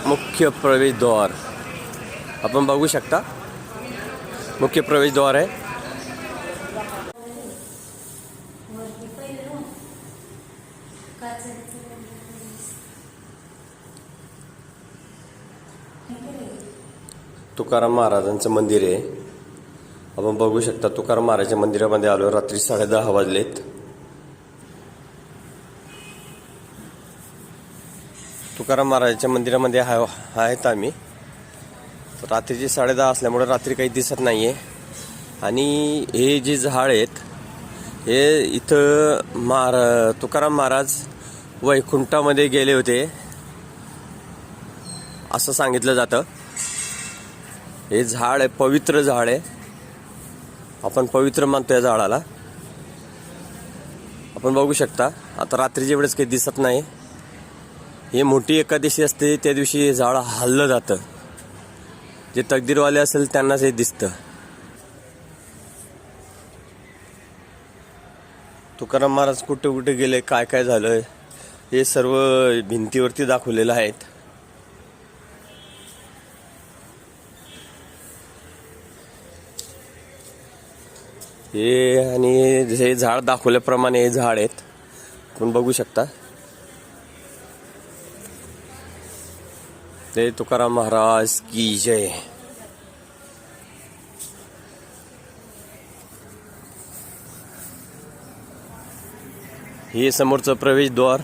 मुख्य प्रवेशद्वार आपण बघू शकता. मुख्य प्रवेशद्वार आहे. तुकाराम महाराजांचं मंदिर आहे. आपण बघू शकता तुकाराम महाराजांच्या मंदिरामध्ये आलो. रात्री 10:30 वाजलेत. तुकाराम महाराजांच्या मंदिरामध्ये आहेत आम्ही. रात्रीचे 10:30 असल्यामुळे रात्री काही दिसत नाहीये. आणि हे जे झाड आहेत हे इथं तुकाराम महाराज वैकुंठामध्ये गेले होते असं सांगितलं जातं. हे झाड आहे, पवित्र झाड आहे. आपण पवित्र मानतो या झाडाला. आपण बघू शकता आता रात्रीच्या वेळेस काही दिसत नाही. हे मोठी एकादशी असते त्या दिवशी हे झाड हललं जातं. जे तकदीरवाले असेल त्यांनाच हे दिसतं. तुकाराम महाराज कुठे कुठे गेले, काय काय झालं हे सर्व भिंतीवरती दाखवलेलं आहेत. हे आणि हे झाड दाखवल्याप्रमाणे हे झाड आहेत. आपण बघू शकता. जय तुकाराम महाराज की जय. हे समोरचं प्रवेशद्वार.